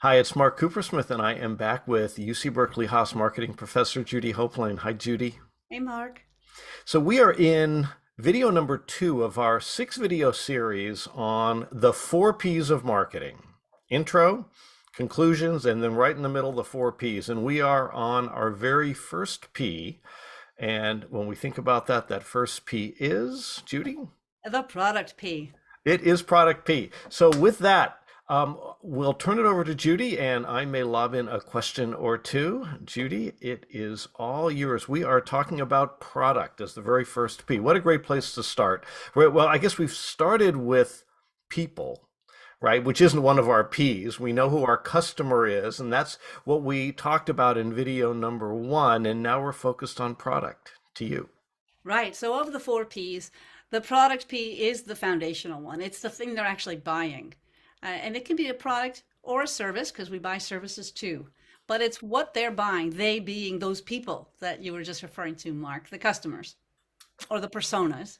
Hi, it's Mark Coopersmith, and I am back with UC Berkeley Haas Marketing Professor Judy Hopelain. Hi, Judy. Hey, Mark. So we are in video number 2 of our 6 video series on the 4 P's of marketing. Intro, conclusions, and then right in the middle, the 4 P's. And we are on our very first P. And when we think about that, that first P is, Judy? The product P. It is product P. So with that, we'll turn it over to Judy, and I may lob in a question or two. Judy, it is all yours. We are talking about product as the very first P. What a great place to start. Well, I guess we've started with people, right? Which isn't one of our P's. We know who our customer is, and that's what we talked about in video number 1. And now we're focused on product. To you. Right. So of the four P's, the product P is the foundational one. It's the thing they're actually buying. And it can be a product or a service because we buy services too. But it's what they're buying, they being those people that you were just referring to, Mark, the customers or the personas.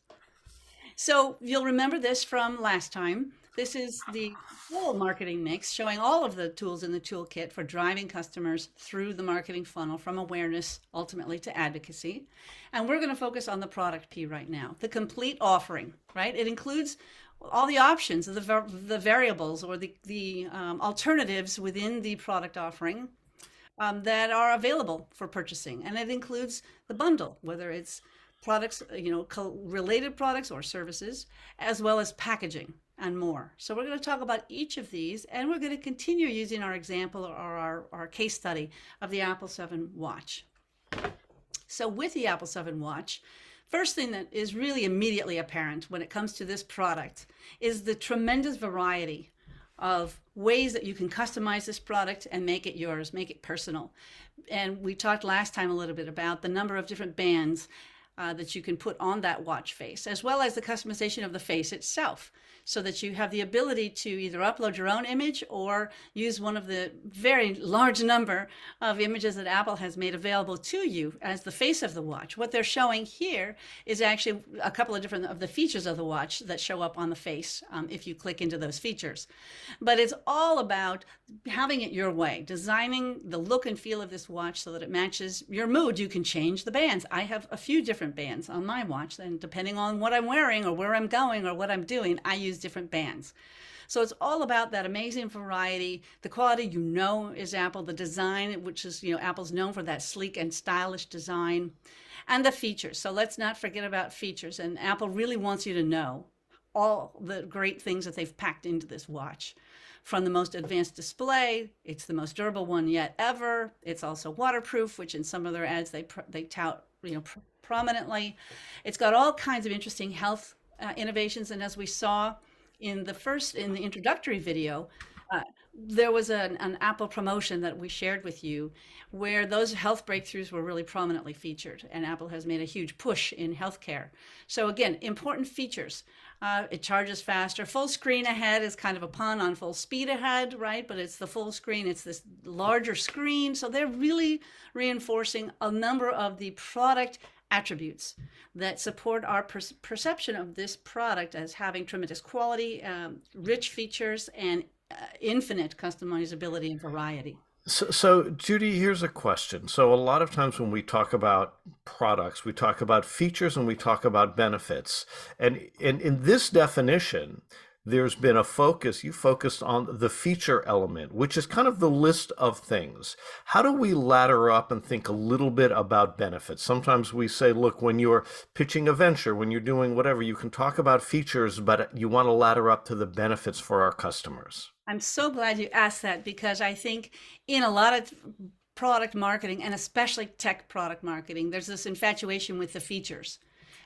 So you'll remember this from last time. This is the full marketing mix showing all of the tools in the toolkit for driving customers through the marketing funnel from awareness ultimately to advocacy. And we're going to focus on the product P right now, the complete offering, right? It includes all the options, the variables or the alternatives within the product offering that are available for purchasing. And it includes the bundle, whether it's products, related products or services, as well as packaging and more. So we're going to talk about each of these, and we're going to continue using our example or our case study of the Apple 7 watch. So with the Apple 7 watch, first thing that is really immediately apparent when it comes to this product is the tremendous variety of ways that you can customize this product and make it yours, make it personal. And we talked last time a little bit about the number of different bands that you can put on that watch face, as well as the customization of the face itself, so that you have the ability to either upload your own image or use one of the very large number of images that Apple has made available to you as the face of the watch. What they're showing here is actually a couple of different of the features of the watch that show up on the face if you click into those features. But it's all about having it your way, designing the look and feel of this watch so that it matches your mood. You can change the bands. I have a few different bands on my watch, and depending on what I'm wearing or where I'm going or what I'm doing, I use different bands. So it's all about that amazing variety. The quality, is Apple. The design, which is, Apple's known for that sleek and stylish design, and the features. So let's not forget about features. And Apple really wants you to know all the great things that they've packed into this watch. From the most advanced display, it's the most durable one yet ever. It's also waterproof, which in some of their ads they tout, prominently. It's got all kinds of interesting health innovations, and as we saw in the introductory video, uh, there was an Apple promotion that we shared with you where those health breakthroughs were really prominently featured, and Apple has made a huge push in healthcare. So again, important features. It charges faster. Full screen ahead is kind of a pun on full speed ahead, right? But it's the full screen. It's this larger screen. So they're really reinforcing a number of the product attributes that support our perception of this product as having tremendous quality, rich features, and infinite customizability and variety. So, Judy, here's a question. So, a lot of times when we talk about products, we talk about features and we talk about benefits. And in this definition, there's been a focus, you focused on the feature element, which is kind of the list of things. How do we ladder up and think a little bit about benefits? Sometimes we say, look, when you're pitching a venture, when you're doing whatever, you can talk about features, but you want to ladder up to the benefits for our customers. I'm so glad you asked that because I think in a lot of product marketing and especially tech product marketing, there's this infatuation with the features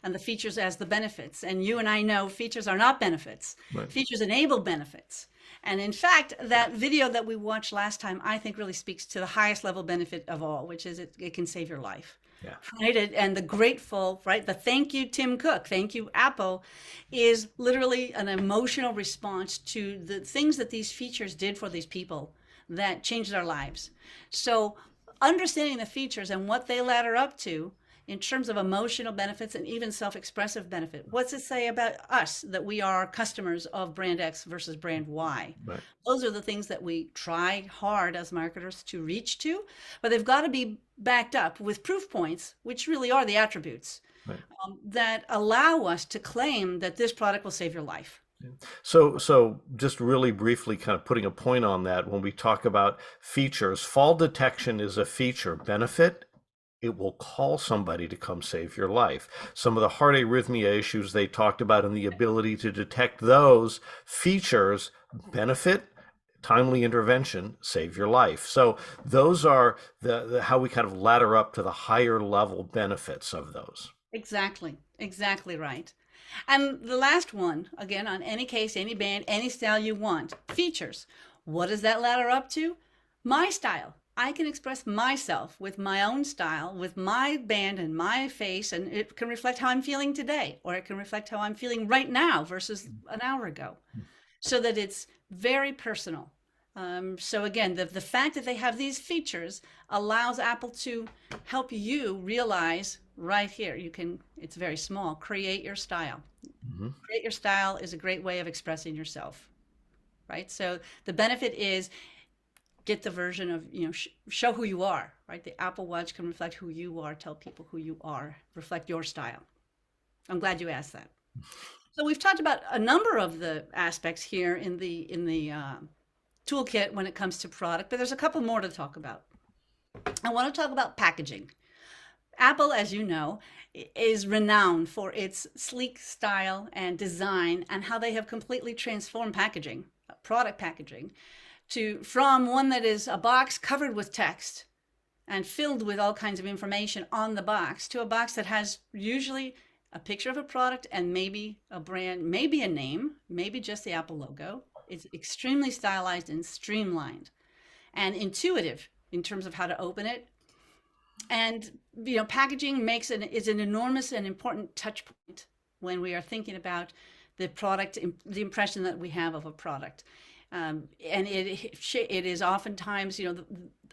and the features as the benefits. And you and I know features are not benefits. Right. Features enable benefits. And in fact, that video that we watched last time, I think really speaks to the highest level benefit of all, which is it can save your life. Yeah. Right. And the grateful, right? The thank you, Tim Cook, thank you, Apple, is literally an emotional response to the things that these features did for these people that changed their lives. So understanding the features and what they ladder up to in terms of emotional benefits and even self-expressive benefit. What's it say about us that we are customers of brand X versus brand Y? Right. Those are the things that we try hard as marketers to reach to, but they've got to be backed up with proof points, which really are the attributes Right. that allow us to claim that this product will save your life. So just really briefly, kind of putting a point on that, when we talk about features, fall detection is a feature. Benefit, it will call somebody to come save your life. Some of the heart arrhythmia issues they talked about and the ability to detect those features, benefit, timely intervention, save your life. So those are the how we kind of ladder up to the higher level benefits of those. Exactly, exactly right. And the last one, again, on any case, any band, any style you want, features. What does that ladder up to? My style. I can express myself with my own style, with my band and my face, and it can reflect how I'm feeling today, or it can reflect how I'm feeling right now versus an hour ago, so that it's very personal. So again, the fact that they have these features allows Apple to help you realize right here, you can, it's very small, create your style. Mhm. Create your style is a great way of expressing yourself, right? So the benefit is get the version of, show who you are, right? The Apple Watch can reflect who you are, tell people who you are, reflect your style. I'm glad you asked that. So we've talked about a number of the aspects here in the toolkit when it comes to product, but there's a couple more to talk about. I want to talk about packaging. Apple, as you know, is renowned for its sleek style and design and how they have completely transformed packaging, product packaging, to from one that is a box covered with text and filled with all kinds of information on the box to a box that has usually a picture of a product and maybe a brand, maybe a name, maybe just the Apple logo. It's extremely stylized and streamlined and intuitive in terms of how to open it. And packaging is an enormous and important touch point when we are thinking about the product, the impression that we have of a product. And it is oftentimes, a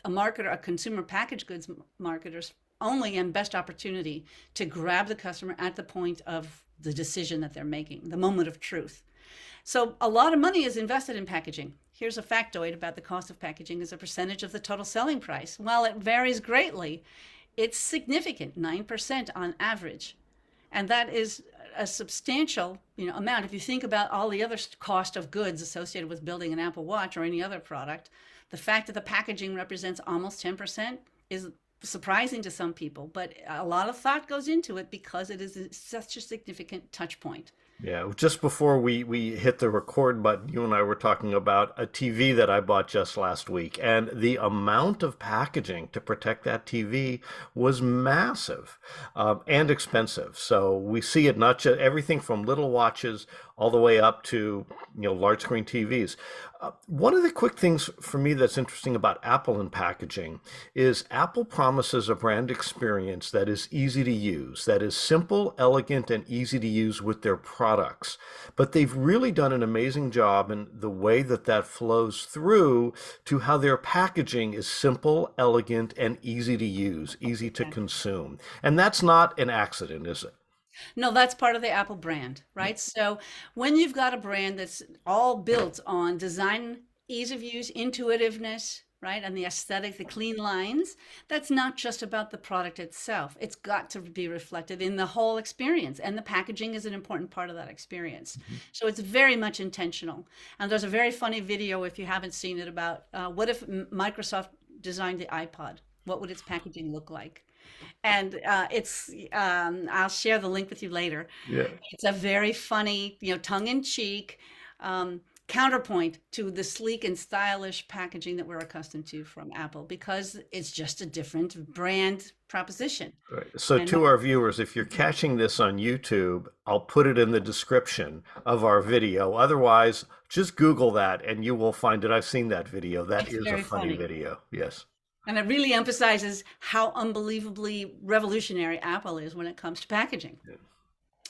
marketer, a consumer packaged goods marketer's only and best opportunity to grab the customer at the point of the decision that they're making, the moment of truth. So a lot of money is invested in packaging. Here's a factoid about the cost of packaging as a percentage of the total selling price. While it varies greatly, it's significant, 9% on average. And that is a substantial, amount. If you think about all the other cost of goods associated with building an Apple Watch or any other product, the fact that the packaging represents almost 10% is surprising to some people, but a lot of thought goes into it because it is such a significant touch point. Yeah, just before we hit the record button, you and I were talking about a TV that I bought just last week, and the amount of packaging to protect that TV was massive, and expensive. So we see it not just everything from little watches all the way up to large screen TVs. One of the quick things for me that's interesting about Apple and packaging is Apple promises a brand experience that is easy to use, that is simple, elegant, and easy to use with their products. But they've really done an amazing job in the way that that flows through to how their packaging is simple, elegant, and easy to use, easy to consume. And that's not an accident, is it? No, that's part of the Apple brand, right? So when you've got a brand that's all built on design, ease of use, intuitiveness, right, and the aesthetic, the clean lines, that's not just about the product itself. It's got to be reflected in the whole experience, and the packaging is an important part of that experience. So it's very much intentional. And there's a very funny video, if you haven't seen it, about what if Microsoft designed the iPod? What would its packaging look like? And I'll share the link with you later. Yeah. It's a very funny, tongue-in-cheek counterpoint to the sleek and stylish packaging that we're accustomed to from Apple because it's just a different brand proposition. Right. So And to our viewers, if you're catching this on YouTube, I'll put it in the description of our video. Otherwise, just Google that and you will find it. I've seen that video. That it's is a very funny funny. video. Yes. And it really emphasizes how unbelievably revolutionary Apple is when it comes to packaging.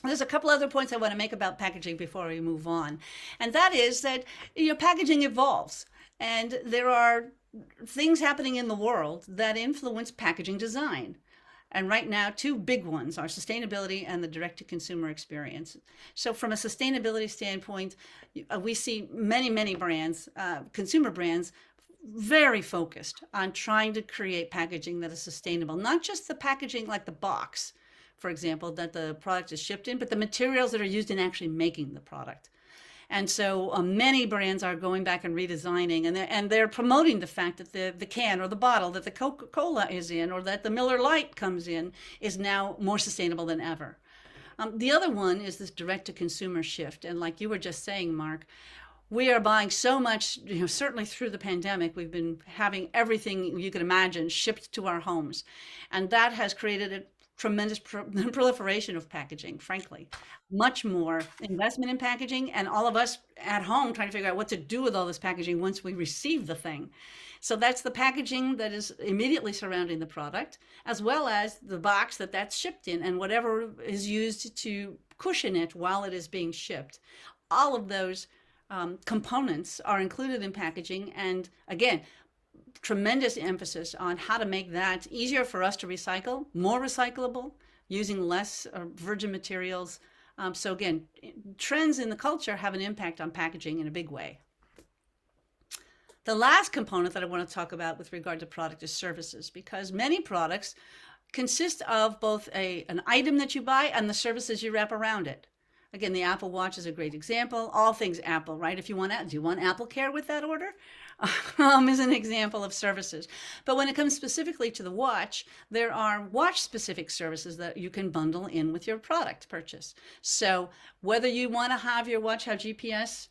There's a couple other points I want to make about packaging before we move on. And that is that, packaging evolves and there are things happening in the world that influence packaging design. And right now, two big ones are sustainability and the direct to consumer experience. So, from a sustainability standpoint, we see many, many brands, consumer brands, very focused on trying to create packaging that is sustainable, not just the packaging like the box, for example, that the product is shipped in, but the materials that are used in actually making the product. And so many brands are going back and redesigning, and they're promoting the fact that the can or the bottle that the Coca-Cola is in or that the Miller Lite comes in is now more sustainable than ever. The other one is this direct to consumer shift. And like you were just saying, Mark, we are buying so much, certainly through the pandemic, we've been having everything you could imagine shipped to our homes. And that has created a tremendous proliferation of packaging, frankly. Much more investment in packaging, and all of us at home trying to figure out what to do with all this packaging once we receive the thing. So that's the packaging that is immediately surrounding the product, as well as the box that's shipped in and whatever is used to cushion it while it is being shipped. All of those components are included in packaging. And again, tremendous emphasis on how to make that easier for us to recycle, more recyclable, using less virgin materials. So again, trends in the culture have an impact on packaging in a big way. The last component that I want to talk about with regard to product is services, because many products consist of both an item that you buy and the services you wrap around it. Again, the Apple Watch is a great example. All things Apple, right? If you want, do you want Apple Care with that order? Is an example of services. But when it comes specifically to the watch, there are watch-specific services that you can bundle in with your product purchase. So whether you want to have your watch have GPS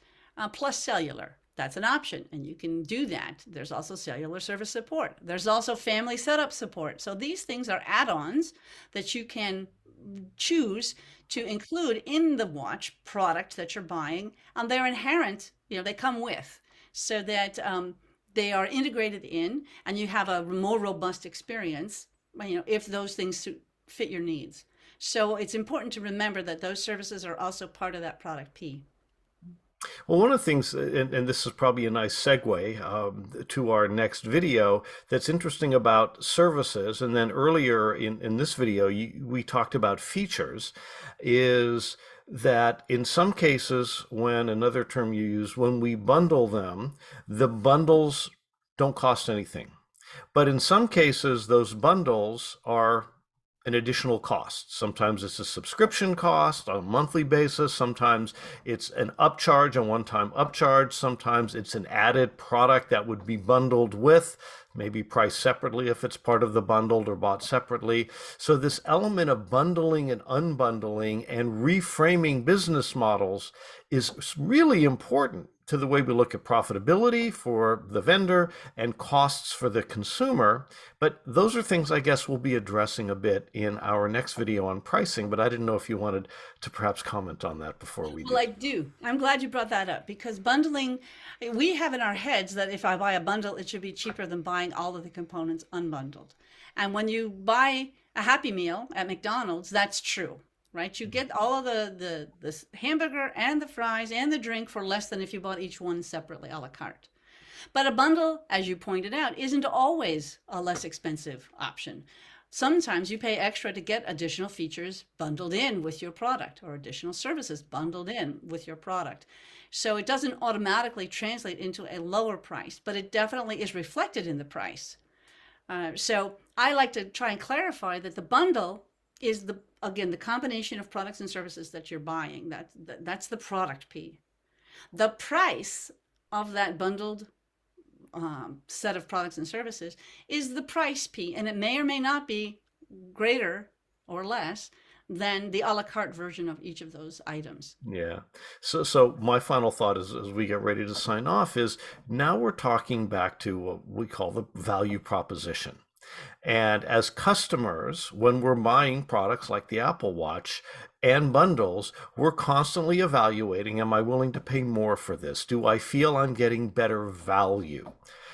plus cellular, that's an option, and you can do that. There's also cellular service support. There's also family setup support. So these things are add-ons that you can choose to include in the watch product that you're buying. They're inherent, they come with, so that they are integrated in, and you have a more robust experience, if those things fit your needs. So it's important to remember that those services are also part of that product P. Well, one of the things, and this is probably a nice segue to our next video, that's interesting about services, and then earlier in this video, we talked about features, is that in some cases, when another term you use, when we bundle them, the bundles don't cost anything. But in some cases, those bundles are an additional cost. Sometimes it's a subscription cost on a monthly basis. Sometimes it's an upcharge, a one-time upcharge. Sometimes it's an added product that would be bundled with, maybe priced separately if it's part of the bundled or bought separately. So this element of bundling and unbundling and reframing business models is really important to the way we look at profitability for the vendor and costs for the consumer. But those are things I guess we'll be addressing a bit in our next video on pricing, but I didn't know if you wanted to perhaps comment on that before we do. Well, I do. I'm glad you brought that up, because bundling, we have in our heads that if I buy a bundle, it should be cheaper than buying all of the components unbundled. And when you buy a Happy Meal at McDonald's, that's true. Right? You get all of the hamburger and the fries and the drink for less than if you bought each one separately a la carte. But a bundle, as you pointed out, isn't always a less expensive option. Sometimes you pay extra to get additional features bundled in with your product, or additional services bundled in with your product. So it doesn't automatically translate into a lower price, but it definitely is reflected in the price. So I like to try and clarify that the bundle is again the combination of products and services that you're buying. That's the product P. The price of that bundled set of products and services is the price P, and it may or may not be greater or less than the a la carte version of each of those items. Yeah. So my final thought as we get ready to sign off is, now we're talking back to what we call the value proposition. And as customers, when we're buying products like the Apple Watch and bundles, we're constantly evaluating, am I willing to pay more for this? Do I feel I'm getting better value?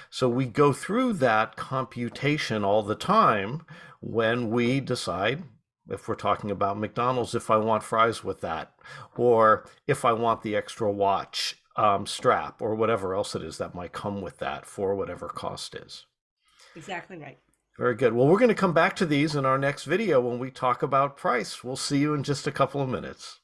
So we go through that computation all the time when we decide, if we're talking about McDonald's, if I want fries with that, or if I want the extra watch strap, or whatever else it is that might come with that for whatever cost is. Exactly right. Very good. Well, we're going to come back to these in our next video when we talk about price. We'll see you in just a couple of minutes.